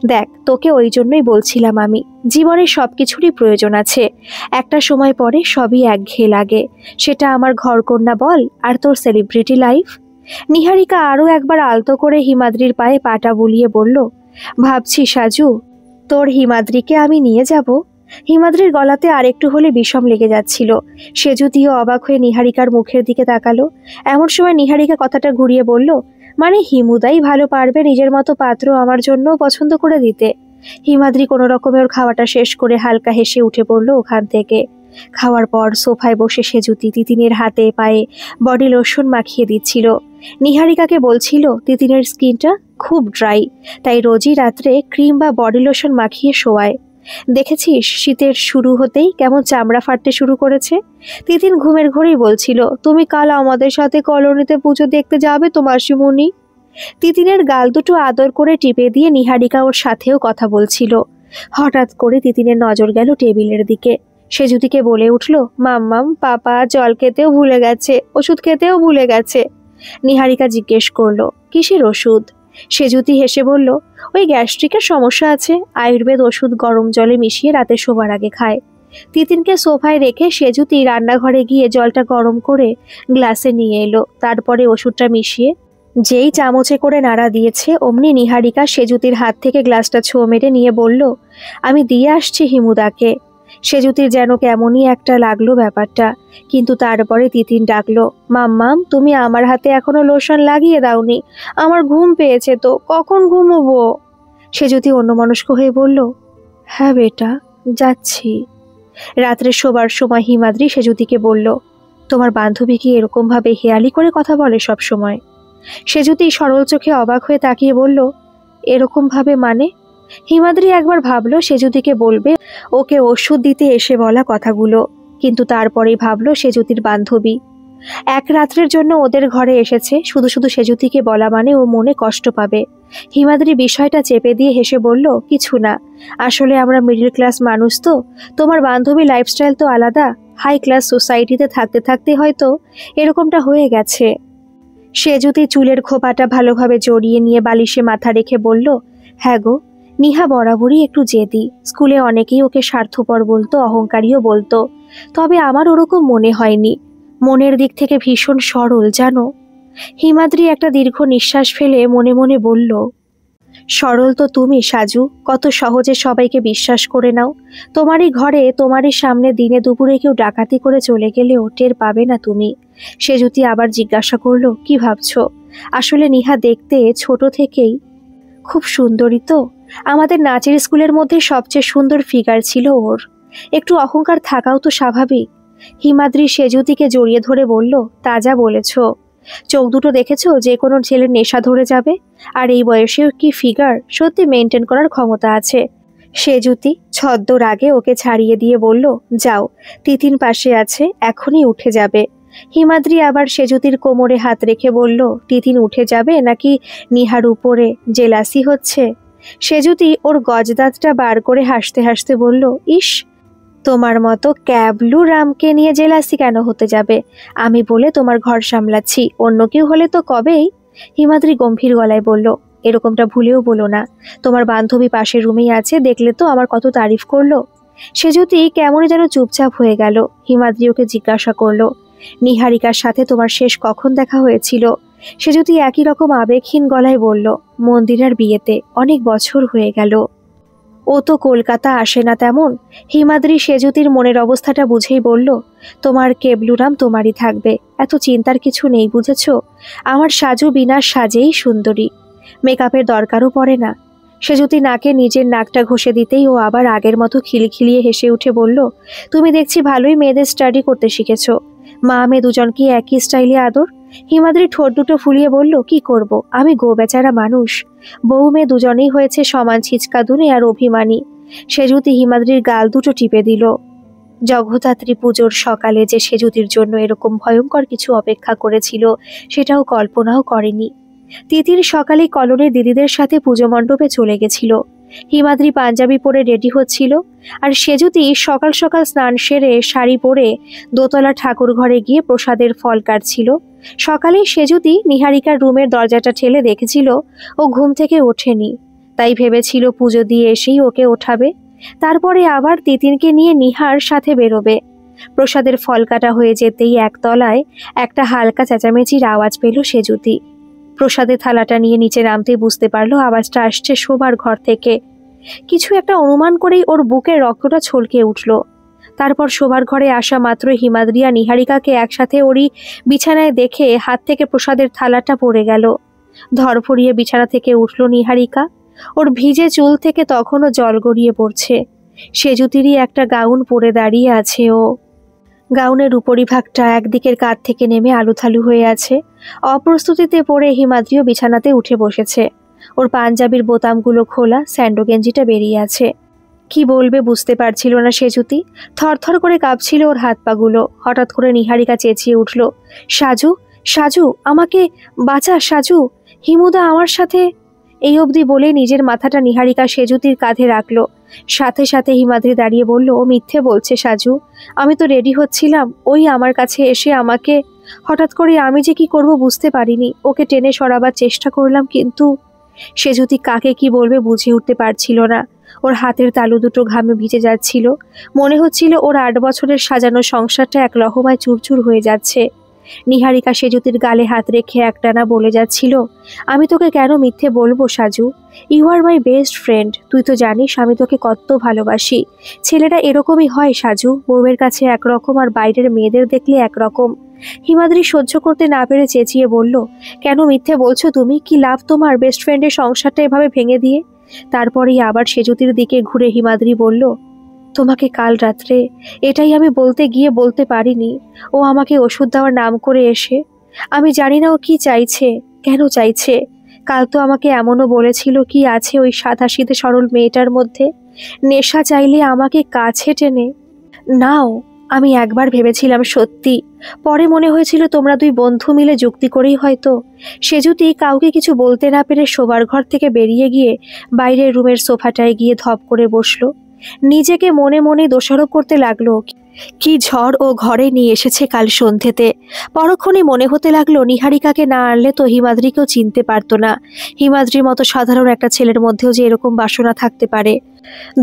দেখ, তোকে ওই জন্যই বলছিলাম আমি, জীবনে সবকিছুরই প্রয়োজন আছে। একটা সময় পরে সবই একঘেয়ে লাগে। সেটা আমার ঘরকন্যা বল, আর তোর সেলিব্রিটি লাইফ। নিহারিকা আরও একবার আলতো করে হিমাদ্রির পায়ে পাটা বুলিয়ে বলল, ভাবছি সাজু, তোর হিমাদ্রিকে আমি নিয়ে যাব। হিমাদ্রির গলাতে আরেকটু হলে বিষম লেগে যাচ্ছিল। সে যদিও অবাক হয়ে নিহারিকার মুখের দিকে তাকালো। এমন সময় নিহারিকা কথাটা ঘুরিয়ে বলল, মানে হিমুদাই ভালো পারবে নিজের মতো পাত্র আমার জন্য পছন্দ করে দিতে। হিমাদ্রি কোনো রকমে ওর খাওয়াটা শেষ করে হালকা হেসে উঠে পড়ল ওখান থেকে। খাওয়ার পর সোফায় বসে সেজুতি তিতিনের হাতে পায়ে বডি লোশন মাখিয়ে দিচ্ছিল। নিহারিকাকে বলছিল তিতিনের স্কিনটা খুব ড্রাই, তাই রোজই রাত্রে ক্রিম বা বডি লোশন মাখিয়ে শোয়ায়। দেখেছিস শীতের শুরু হতেই কেমন চামড়া ফাটতে শুরু করেছে। তিতিন ঘুমের ঘোরেই বলছিল, তুমি কাল আমাদের সাথে কলোনিতে পুজো দেখতে যাবে তো মাসিমণি। তিতিনের গাল দুটো আদর করে টিপে দিয়ে নিহারিকা ওর সাথেও কথা বলছিল। হঠাৎ করে তিতিনের নজর গেল টেবিলের দিকে। সেজুতিকে বলে উঠল, মাম্মাম, পাপা জল খেতেও ভুলে গেছে, ওষুধ খেতেও ভুলে গেছে। নিহারিকা জিজ্ঞেস করলো, কিসের ওষুধ? সেজুতি হেসে বলল, ওই গ্যাস্ট্রিকের সমস্যা আছে, আয়ুর্বেদ ওষুধ গরম জলে মিশিয়ে রাতে শোবার আগে খায়। তিতিনকে সোফায় রেখে সেজুতি রান্নাঘরে গিয়ে জলটা গরম করে গ্লাসে নিয়ে এলো। তারপরে ওষুধটা মিশিয়ে যেই চামচে করে নাড়া দিয়েছে, অমনি নিহারিকা সেজুতির হাত থেকে গ্লাসটা ছো মেরে নিয়ে বলল, আমি দিয়ে আসছি হিমুদাকে। সেজুতির যেন কেমনই একটা লাগলো ব্যাপারটা, কিন্তু তারপরে তিতিন ডাকলো, মাম্মাম, তুমি আমার হাতে এখনো লোশন লাগিয়ে দাওনি, আমার ঘুম পেয়েছে তো, কখন ঘুমোবো? সেজুতি অন্যমনস্ক হয়ে বলল, হ্যাঁ বেটা, যাচ্ছি। রাত্রে শোবার সময় হিমাদ্রি সেজুতিকে বলল, তোমার বান্ধবী কি এরকম ভাবে হেয়ালি করে কথা বলে সব সময়? সেজুতি সরল চোখে অবাক হয়ে তাকিয়ে বলল, এরকম ভাবে মানে? হিমাদ্রি একবার ভাবলো সেজুতিকে বলবে ওকে ওষুধ দিতে এসে বলা কথাগুলো, কিন্তু তারপরেই ভাবলো সেজুতির বান্ধবী এক রাত্রের জন্য ওদের ঘরে এসেছে, শুধু শুধু সেজুতিকে বলা মানে ও মনে কষ্ট পাবে। হিমাদ্রি বিষয়টা চেপে দিয়ে হেসে বলল, কিছু না, আসলে আমরা মিডল ক্লাস মানুষ তো, তোমার বান্ধবী লাইফস্টাইল তো আলাদা, হাই ক্লাস সোসাইটিতে থাকতে থাকতে হয়তো এরকমটা হয়ে গেছে। সেজুতি চুলের খোপাটা ভালোভাবে জড়িয়ে নিয়ে বালিশে মাথা রেখে বলল, হ্যাঁ গো, নিহা বরাবরই একটু জেদি। স্কুলে অনেকেই ওকে স্বার্থপর বলতো, অহংকারীও বলতো, তবে আমার ওরকম মনে হয়নি। মনের দিক থেকে ভীষণ সরল জানো। হিমাদ্রি একটা দীর্ঘ নিঃশ্বাস ফেলে মনে মনে বলল, সরল তো তুমি সাজু, কত সহজে সবাইকে বিশ্বাস করে নাও। তোমারই ঘরে তোমারই সামনে দিনে দুপুরে কেউ ডাকাতি করে চলে গেলেও টের পাবে না তুমি। সেজুতি আবার জিজ্ঞাসা করলো, কি ভাবছো? আসলে নিহা দেখতে ছোট থেকেই খুব সুন্দরী তো। আমাদের নাচের স্কুলের মধ্যে সবচেয়ে সুন্দর ফিগার ছিল ওর। একটু অহংকার থাকাও তো স্বাভাবিক। হিমাদ্রি সেজুতিকে জড়িয়ে ধরে বলল, তাজা বলেছ। চোখ দুটো দেখেছো, যে কোনো ছেলের নেশা ধরে যাবে। আর এই বয়সেও কি ফিগার, সত্যি মেনটেন করার ক্ষমতা আছে। সেজুতি ছদ্ম রাগে ওকে ছাড়িয়ে দিয়ে বলল, যাও, তিতিন পাশে আছে, এখনই উঠে যাবে। হিমাদ্রি আবার সেজুতির কোমরে হাত রেখে বলল, তিতিন উঠে যাবে নাকি নিহার উপরে জেলাসি হচ্ছে? সেজুতি ওর গজদাঁতটা বার করে হাসতে হাসতে বলল, ইস, তোমার মতো ক্যাবলু রামকে নিয়ে জেলাসি কেন হতে যাবে? আমি বলে তোমার ঘর সামলাচ্ছি, অন্য কেউ হলে তো কবেই। হিমাদ্রি গম্ভীর গলায় বলল, এরকমটা ভুলেও বলো না। তোমার বান্ধবী পাশের রুমেই আছে, দেখলে তো আমার কত তারিফ করলো। সেজুতি কেমনই যেন চুপচাপ হয়ে গেল। হিমাদ্রি ওকে জিজ্ঞাসা করলো, নিহারিকার সাথে তোমার শেষ কখন দেখা হয়েছিল? সেজুতি একই রকম আবেগহীন গলায় বলল, মন্দিরার বিয়েতে, অনেক বছর হয়ে গেল। ও তো কলকাতা আসে না তেমন। হিমাদ্রি সেজুতির মনের অবস্থাটা বুঝেই বলল, তোমার কেবলুরাম তোমারই থাকবে, এত চিন্তার কিছু নেই, বুঝেছ? আমার সাজু বিনা সাজেই সুন্দরী, মেকআপের দরকারও পড়ে না। সেজুতি নাকে নিজের নাকটা ঘষে দিতেই ও আবার আগের মতো খিলিখিলিয়ে হেসে উঠে বলল, তুমি দেখছি ভালোই মেয়েদের স্টাডি করতে শিখেছ। মা মেয়ে দুজন কি একই স্টাইলে আদর? হিমাদ্রি ঠোঁট দুটো ফুলিয়ে বলল, কি করব, আমি গো বেচারা মানুষ। বউ মেয়ে দুজনেই হয়েছে সমান ছিচকাদুনে আর অভিমানী। সেজুতি হিমাদ্রির গাল দুটো টিপে দিল। জগদ্ধাত্রী পুজোর সকালে যে সেজুতির জন্য এরকম ভয়ঙ্কর কিছু অপেক্ষা করেছিল সেটাও কল্পনাও করেনি। তিতির সকালে কলোনির দিদিদের সাথে পুজো মণ্ডপে চলে গেছিল। হিমাদ্রি পাঞ্জাবি পরে রেডি হচ্ছিল, আর সেজুতি সকাল সকাল স্নান সেরে শাড়ি পরে দোতলা ঠাকুর ঘরে গিয়ে প্রসাদের ফল কাটছিল। সকালে সেজুতি নিহারিকার রুমের দরজাটা ঠেলে দেখেছিল ও ঘুম থেকে ওঠেনি, তাই ভেবেছিল পুজো দিয়ে এসেই ওকে ওঠাবে। তারপরে আবার তিতিনকে নিয়ে নিহার সাথে বেরোবে। প্রসাদের ফল কাটা হয়ে যেতেই একতলায় একটা হালকা চেঁচামেচির আওয়াজ পেল সেজুতি। প্রসাদের থালাটা নিয়ে নিচে নামতে বুঝতে পারলো আওয়াজটা আসছে শোবার ঘর থেকে। কিছু একটা অনুমান করেই ওর বুকের রক্তটা ছলকে উঠল। তারপর শোবার ঘরে আসা মাত্র হিমাদ্রি আর নিহারিকাকে একসাথে ওরই বিছানায় দেখে হাত থেকে প্রসাদের থালাটা পড়ে গেল। ধরফড়িয়ে বিছানা থেকে উঠল নিহারিকা। ওর ভিজে চুল থেকে তখনও জল গড়িয়ে পড়ছে। সেজুতিরই একটা গাউন পরে দাঁড়িয়ে আছে ও। গাউনের উপরিভাগটা একদিকের কাঁধ থেকে নেমে আলুথালু হয়ে আছে। অপ্রস্তুতিতে পড়ে হিমাদ্রিও বিছানাতে উঠে বসেছে। ওর পাঞ্জাবির বোতামগুলো খোলা, স্যান্ডো গেঞ্জিটা বেরিয়ে আছে। কি বলবে বুঝতে পারছিল না সেজুতি। থরথর করে কাঁপছিল ওর হাত পাগুলো। হঠাৎ করে নিহারিকা চেঁচিয়ে উঠল, সাজু, সাজু, আমাকে বাঁচা সাজু, হিমুদা আমার সাথে। এই অবধি বলে নিজের মাথাটা নিহারিকা সেজুতির কাঁধে রাখল। সাথে সাথে হিমাদ্রি দাঁড়িয়ে বলল, ও মিথ্যে বলছে সাজু, আমি তো রেডি হচ্ছিলাম, ওই আমার কাছে এসে আমাকে। হঠাৎ করে আমি যে কি করব বুঝতে পারিনি, ওকে টেনে সরাবার চেষ্টা করলাম, কিন্তু। সেজুতি কাকে কি বলবে বুঝে উঠতে পারছিল না। ওর হাতের তালু দুটো ঘামে ভিজে যাচ্ছিল। মনে হচ্ছিল ওর 8 বছরের সাজানো সংসারটা এক লহমায় চুরচুর হয়ে যাচ্ছে। নিহারিকা সেজুতির গালে হাত রেখে একটানা বলে যাচ্ছিল, আমি তোকে কেন মিথ্যে বলবো Saju, you are my best friend, তুই তো জানিস আমি তোকে কত ভালোবাসি। ছেলেরা এরকমই হয় সাজু, বউয়ের কাছে একরকম আর বাইরের মেয়েদের দেখলে একরকম। হিমাদ্রি সহ্য করতে না পেরে চেঁচিয়ে বলল, কেন মিথ্যে বলছো তুমি? কি লাভ তোমার বেস্ট ফ্রেন্ডের সংসারটা এভাবে ভেঙে দিয়ে? তারপরেই আবার সেজুতির দিকে ঘুরে হিমাদ্রি বলল, তোমাকে কাল রাত্রে এটাই আমি বলতে গিয়ে বলতে পারিনি। ও আমাকে ওষুধ দেওয়ার নাম করে এসে, আমি জানি না ও কি চাইছে, কেন চাইছে। কাল তো আমাকে এমনও বলেছিল কি আছে ওই সাদাসিধে সরল মেয়েটার মধ্যে, নেশা চাইলে আমাকে কাছে টেনে নাও। আমি একবার ভেবেছিলাম সত্যি, পরে মনে হয়েছিল তোমরা দুই বন্ধু মিলে যুক্তি করেই হয়তো। সেজুতি কাউকে কিছু বলতে না পেরে শোবার ঘর থেকে বেরিয়ে গিয়ে বাইরের রুমের সোফাটায় গিয়ে ধপ করে বসলো। নিজেকে মনে মনে দোষারোপ করতে লাগলো, কি ঝড় ও ঘরে নিয়ে এসেছে কাল সন্ধেতে। পরক্ষণে মনে হতে লাগলো নিহারিকাকে না আনলে তো হিমাদ্রিকেও চিনতে পারতো না। হিমাদ্রির মতো সাধারণ একটা ছেলের মধ্যেও যে এরকম বাসনা থাকতে পারে।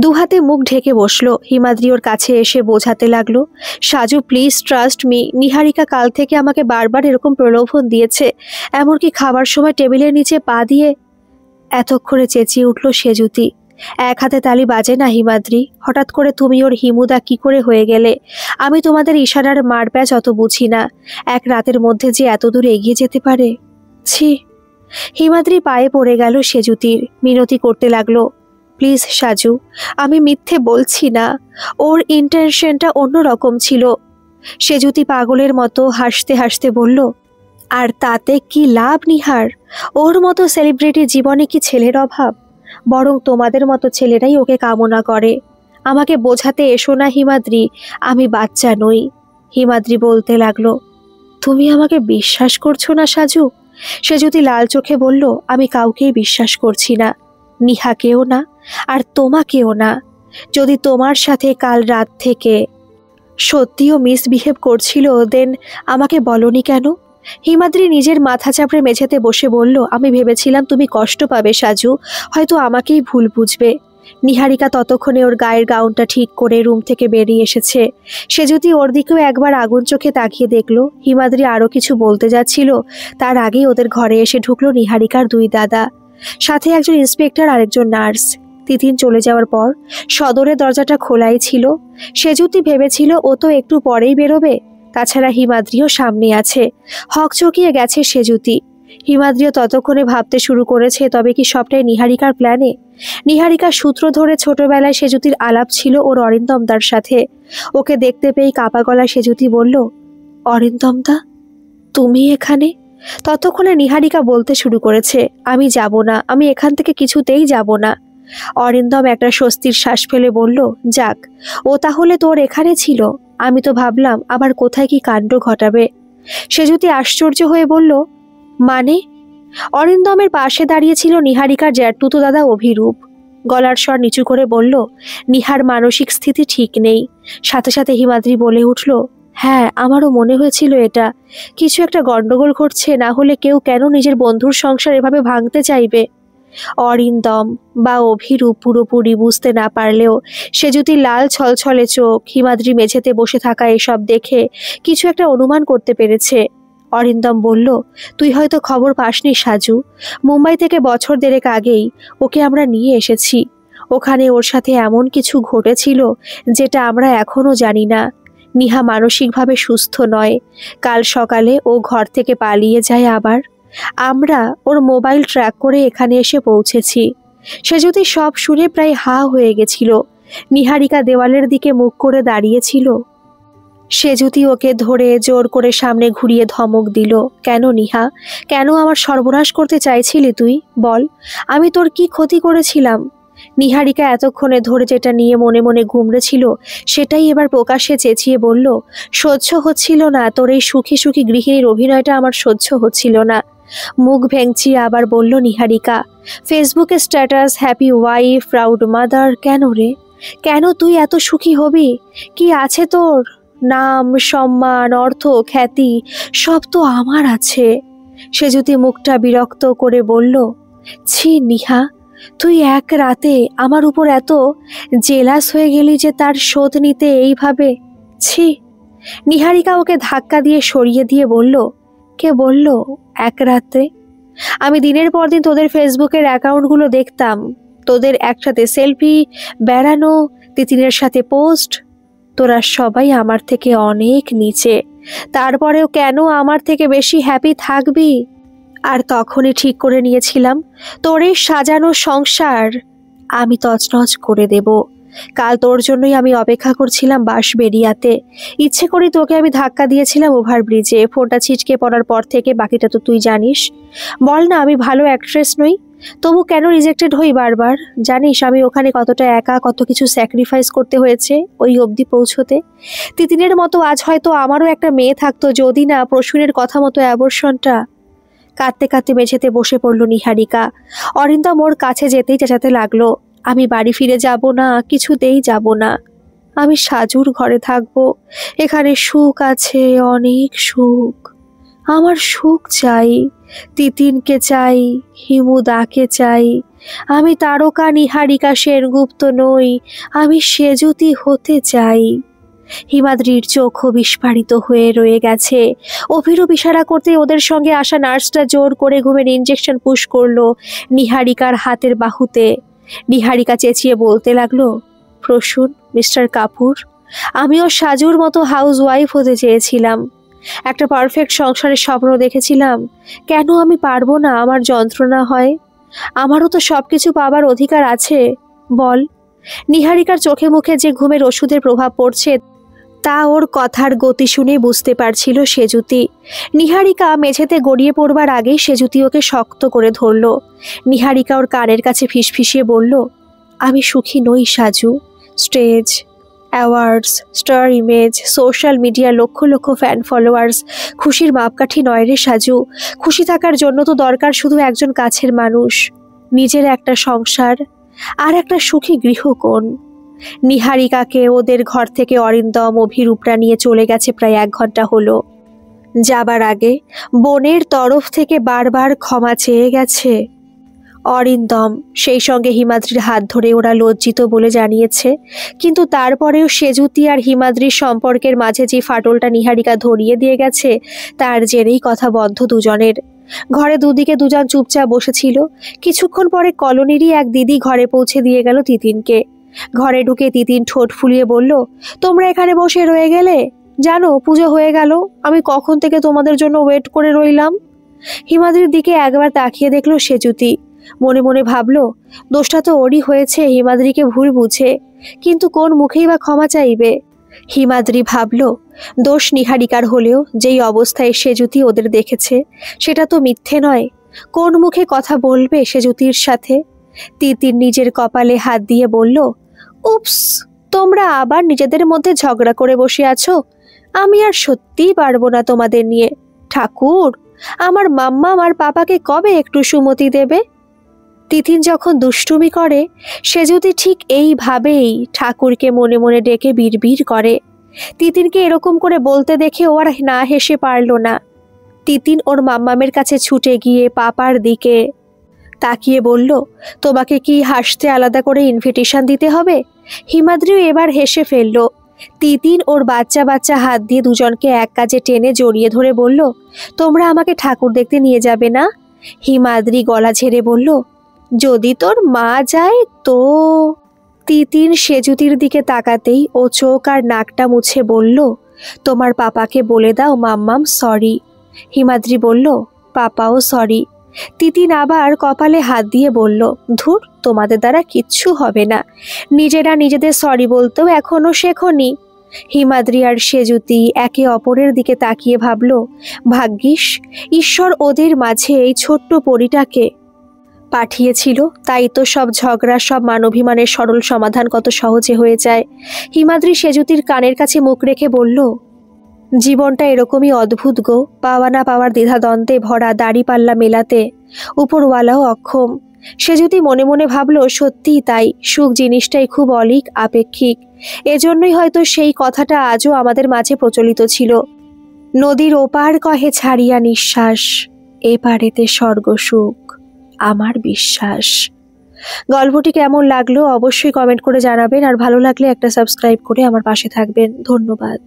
দুহাতে মুখ ঢেকে বসলো। হিমাদ্রি ওর কাছে এসে বোঝাতে লাগলো, সাজু প্লিজ ট্রাস্ট মি, নিহারিকা কাল থেকে আমাকে বারবার এরকম প্রলোভন দিয়েছে, এমনকি খাবার সময় টেবিলের নিচে পা দিয়ে। এতক্ষণে চেঁচিয়ে উঠল সেজুতি। এক হাতে তালি বাজে না হিমাদ্রি, হঠাৎ করে তুমি ওর হিমুদা কি করে হয়ে গেলে? আমি তোমাদের ইশারার মারপ্যাচ অত বুঝি না, এক রাতের মধ্যে যে এত দূর এগিয়ে যেতে পারে। ছি। হিমাদ্রি পায়ে পড়ে গেল সেজুতির, মিনতি করতে লাগলো, প্লিজ সাজু, আমি মিথ্যে বলছি না, ওর ইন্টেনশনটা অন্যরকম ছিল। সেজুতি পাগলের মতো হাসতে হাসতে বলল, আর তাতে কি লাভ নিহার? ওর মতো সেলিব্রিটি জীবনে কি ছেলের অভাব? বরং তোমাদের মতো ছেলেরাই ওকে কামনা করে। আমাকে বোঝাতে এসো না হিমাদ্রি, আমি বাচ্চা নই। হিমাদ্রি বলতে লাগলো, তুমি আমাকে বিশ্বাস করছো না সাজু? সেজুতি লাল চোখে বলল, আমি কাউকেই বিশ্বাস করছি না, নিহাকেও না, আর তোমাকেও না। যদি তোমার সাথে কাল রাত থেকে সত্যিও মিসবিহেভ করছিল, দেন আমাকে বলনি কেন? হিমাদ্রি নিজের মাথা চাপড়ে মেঝেতে বসে বলল, আমি ভেবেছিলাম তুমি কষ্ট পাবে সাজু, হয়তো আমাকেই ভুল বুঝবে। নিহারিকা ততক্ষণে ওর গায়ের গাউনটা ঠিক করে রুম থেকে বেরিয়ে এসেছে। সে যদি ওর দিকেও একবার আগুন চোখে তাকিয়ে দেখলো। হিমাদ্রি আরও কিছু বলতে যাচ্ছিল, তার আগেই ওদের ঘরে এসে ঢুকলো নিহারিকার দুই দাদা, সাথে একজন ইন্সপেক্টর আর একজন নার্স। তিতিন চলে যাওয়ার পর সদরের দরজাটা খোলাই ছিল। সেজুতি ভেবেছিল ও তো একটু পরেই বেরোবে, তাছাড়া হিমাদ্রিও সামনে আছে, হকচকিয়ে গেছে সেজুতি। হিমাদ্রিও ততক্ষণে ভাবতে শুরু করেছে, তবে কি সবটাই নিহারিকার প্ল্যানে? নিহারিকার সূত্র ধরে ছোটবেলায় সেজুতির আলাপ ছিল ওর অরিন্দমদার সাথে। ওকে দেখতে পেয়েই কাপা গলা সেজুতি বলল, অরিন্দমদা, তুমি এখানে? ততক্ষণে নিহারিকা বলতে শুরু করেছে, আমি যাব না, আমি এখান থেকে কিছুতেই যাব না। অরিন্দম একটা স্বস্তির শ্বাস ফেলে বলল, যাক, ও তাহলে তোর এখানে ছিল, আমি তো ভাবলাম আবার কোথায় কি কাণ্ড ঘটাবে। সেজুতি আশ্চর্য হয়ে বলল, মানে? অরিন্দমের পাশে দাঁড়িয়েছিল নিহারিকার জ্যাঠতুতো দাদা অভিরূপ। গলার স্বর নিচু করে বলল, নিহার মানসিক স্থিতি ঠিক নেই। সাথে সাথে হিমাদ্রি বলে উঠল, হ্যাঁ, আমারও মনে হয়েছিল এটা কিছু একটা গন্ডগোল ঘটছে, না হলে কেউ কেন নিজের বন্ধুর সংসার এভাবে ভাঙতে চাইবে? অরিন্দম বা অভিরূপ পুরোপুরি বুঝতে না পারলেও সে যদি লাল ছলছলে চোখ, হিমাদ্রি মেঝেতে বসে থাকা এসব দেখে কিছু একটা অনুমান করতে পেরেছে। অরিন্দম বলল, তুই হয়তো খবর পাসনি সাজু, মুম্বাই থেকে বছর দেড়েক আগেই ওকে আমরা নিয়ে এসেছি। ওখানে ওর সাথে এমন কিছু ঘটেছিল যেটা আমরা এখনও জানি না। নিহা মানসিকভাবে সুস্থ নয়। কাল সকালে ও ঘর থেকে পালিয়ে যায়, আবার আমরা ওর মোবাইল ট্র্যাক করে এখানে এসে পৌঁছেছি। সে যদি সব শুনে প্রায় হা হয়ে গেছিল। নিহারিকা দেওয়ালের দিকে মুখ করে দাঁড়িয়েছিল। সে যদি ওকে ধরে জোর করে সামনে ঘুরিয়ে ধমক দিল, কেন নিহা, কেন আমার সর্বনাশ করতে চাইছিলি তুই? বল, আমি তোর কি ক্ষতি করেছিলাম? নিহারিকা এতক্ষণে ধরে যেটা নিয়ে মনে মনে ঘুমড়েছিল সেটাই এবার প্রকাশ্যে চেঁচিয়ে বলল, সহ্য হচ্ছিল না, তোর এই সুখী সুখী গৃহিণীর অভিনয়টা আমার সহ্য হচ্ছিল না। মুখ ভেঙচিয়ে আবার বলল নিহারিকা, ফেসবুকে status happy wife proud mother, কেন রে? কেন তুই এত সুখী হবি? কি আছে তোর? নাম, সম্মান, অর্থ, খ্যাতি সব তো আমার আছে। সে যদি মুখটা বিরক্ত করে বলল, ছি নিহা, তুই এক রাতে আমার উপর এত জেলাস হয়ে গেলি যে তার শোধ নিতে এইভাবে? ছি। নিহারিকা ওকে ধাক্কা দিয়ে সরিয়ে দিয়ে বলল, কে বলল এক রাতে? আমি দিনের পর দিন তোদের ফেসবুকের অ্যাকাউন্টগুলো দেখতাম, তোদের একসাথে সেলফি, বেড়ানো, তিতিনের সাথে পোস্ট। তোরা সবাই আমার থেকে অনেক নিচে, তারপরেও কেন আমার থেকে বেশি হ্যাপি থাকবি? আর তখনই ঠিক করে নিয়েছিলাম তোর এই সাজানো সংসার আমি তছনছ করে দেব। কাল তোর জন্যই আমি অপেক্ষা করছিলাম বাঁশবেড়িয়াতে। ইচ্ছে করে তোকে আমি ধাক্কা দিয়েছিলাম ওভারব্রিজে। ফোনটা ছিটকে পড়ার পর থেকে বাকিটা তো তুই জানিস। বল না, আমি ভালো অ্যাক্ট্রেস নই? তবু কেন রিজেক্টেড হই বারবার? জানিস আমি ওখানে কতটা একা, কত কিছু স্যাক্রিফাইস করতে হয়েছে ওই অবধি পৌঁছতে। তিতিনের মতো আজ হয়তো আমারও একটা মেয়ে থাকতো, যদি না প্রসূনের কথা মতো অ্যাবর্শনটা। কাঁদতে কাঁদতে মেঝেতে বসে পড়ল নিহারিকা। অরিন্দম ওর কাছে যেতেই চেঁচাতে লাগলো, আমি বাড়ি ফিরে যাব না, কিছুতেই যাব না। আমি সাজুর ঘরে থাকবো, এখানে সুখ আছে, অনেক সুখ। আমার সুখ চাই, তিতিনকে চাই, হিমুদাকে চাই, আমি তারকা নিহারিকা সেনগুপ্ত নই, আমি সেজুতি হতে চাই। হিমাদ্রির চোখও বিস্ফারিত হয়ে রয়ে গেছে। অভিরূপ ইশারা করতে ওদের সঙ্গে আসা নার্সটা জোর করে ঘুমের ইঞ্জেকশন পুশ করলো নিহারিকার হাতের বাহুতে। নিহারিকা চেঁচিয়ে বলতে লাগলো, প্রসূন মিস্টার কাপুর, আমিও সাজুর মতো হাউস ওয়াইফ হতে চেয়েছিলাম, একটা পারফেক্ট সংসারের স্বপ্ন দেখেছিলাম। কেন আমি পারবো না? আমার যন্ত্রণা হয়, আমারও তো সবকিছু পাবার অধিকার আছে, বল। নিহারিকার চোখে মুখে যে ঘুমের ওষুধের প্রভাব পড়ছে তা ওর কথার গতি শুনে বুঝতে পারছিল সেজুতি। নিহারিকা মেঝেতে গড়িয়ে পড়বার আগেই সেজুতি ওকে শক্ত করে ধরল। নিহারিকা ওর কানের কাছে ফিসফিসিয়ে বলল, আমি সুখী নই Saju. Stage, awards, star image, social media, lakh lakh fan followers খুশির মাপকাঠি নয় রে সাজু। খুশি থাকার জন্য তো দরকার শুধু একজন কাছের মানুষ, নিজের একটা সংসার আর একটা সুখী গৃহকোণ। নিহারিকাকে ওদের ঘর থেকে অরিন্দম অভিরূপরা নিয়ে চলে গেছে প্রায় 1 ঘন্টা হলো। যাবার আগে বোনের তরফ থেকে বারবার ক্ষমা চেয়ে গেছে অরিন্দম, সেই সঙ্গে হিমাদ্রির হাত ধরে ওরা লজ্জিত বলে জানিয়েছে। কিন্তু তারপরেও সেজুতি আর হিমাদ্রির সম্পর্কের মাঝে যে ফাটলটা নিহারিকা ধরিয়ে দিয়ে গেছে তার জেরেই কথা বন্ধ দুজনের। ঘরে দুদিকে দুজন চুপচাপ বসেছিল। কিছুক্ষণ পরে কলোনিরই এক দিদি ঘরে পৌঁছে দিয়ে গেল তিতিনকে। ঘরে ঢুকে তিতিন ঠোঁট ফুলিয়ে বলল, তোমরা এখানে বসে রয়ে গেলে? জানো পুজো হয়ে গেল, আমি কখন থেকে তোমাদের জন্য ওয়েট করে রইলাম। হিমাদ্রির দিকে একবার তাকিয়ে দেখলো সেজুতি। মনে মনে ভাবলো, দোষটা তো ওরই হয়েছে হিমাদ্রিকে ভুল বুঝে, কিন্তু কোন মুখেই বা ক্ষমা চাইবে। হিমাদ্রি ভাবলো, দোষ নিহারিকার হলেও যেই অবস্থায় সেজুতি ওদের দেখেছে সেটা তো মিথ্যে নয়, কোন মুখে কথা বলবে সেজুতির সাথে। তিতির নিজের কপালে হাত দিয়ে বলল, উপস, তোমরা আবার নিজেদের মধ্যে ঝগড়া করে বসে আছো। আমি আর সত্যিই পারবো না তোমাদের নিয়ে। ঠাকুর, আমার মাম্মা আমার পাপাকে কবে একটু সুমতি দেবে? তিতিন যখন দুষ্টুমি করে সেজুতি ঠিক এইভাবেই ঠাকুরকে মনে মনে ডেকে বিড়বিড় করে। তিতিনকে এরকম করে বলতে দেখে ও আর না হেসে পারল না। তিতিন ওর মাম্মামের কাছে ছুটে গিয়ে পাপার দিকে তাকিয়ে বলল, তোমাকে কি হাসতে আলাদা করে ইনভিটেশন দিতে হবে? হিমাদ্রিও এবার হেসে ফেলল। তিতিন ওর বাচ্চা বাচ্চা হাত দিয়ে দুজনকে এক কাজে টেনে জড়িয়ে ধরে বলল, তোমরা আমাকে ঠাকুর দেখতে নিয়ে যাবে না? হিমাদ্রি গলা ঝেড়ে বলল, যদি তোর মা যায় তো। তিতিন সেজুতির দিকে তাকাতেই ও চোখ আর নাকটা মুছে বলল, তোমার পাপাকে বলে দাও মাম্মাম সরি। হিমাদ্রি বলল, পাপাও সরি। তিতিন আবার কপালে হাত দিয়ে বলল, ধুর, তোমাদের দ্বারা কিচ্ছু হবে না, নিজেরা নিজেদের সরি বলতেও এখনো শেখনি। হিমাদ্রি আর সেজুতি একে অপরের দিকে তাকিয়ে ভাবল, ভাগ্যিস ঈশ্বর ওদের মাঝে এই ছোট্ট পরীটাকে পাঠিয়েছিল, তাই তো সব ঝগড়া, সব মানভিমানের সরল সমাধান কত সহজে হয়ে যায়। হিমাদ্রি সেজুতির কানের কাছে মুখ রেখে বলল, জীবনটা এরকমই অদ্ভুত গো, পাওয়া না পাওয়ার দ্বিধাদ্বন্দ্বে ভরা, দাড়ি পাল্লা মেলাতে উপরওয়ালাও অক্ষম। সেজুতি মনে মনে ভাবল, সত্যিই তাই, সুখ জিনিসটাই খুব অলীক, আপেক্ষিক। এজন্যই হয়তো সেই কথাটা আজও আমাদের মাঝে প্রচলিত ছিল, নদীর ওপার কহে ছাড়িয়া নিঃশ্বাস, এপারেতে স্বর্গসুখ আমার বিশ্বাস। গল্পটি কেমন লাগলো অবশ্যই কমেন্ট করে জানাবেন, আর ভালো লাগলে একটা সাবস্ক্রাইব করে আমার পাশে থাকবেন। ধন্যবাদ।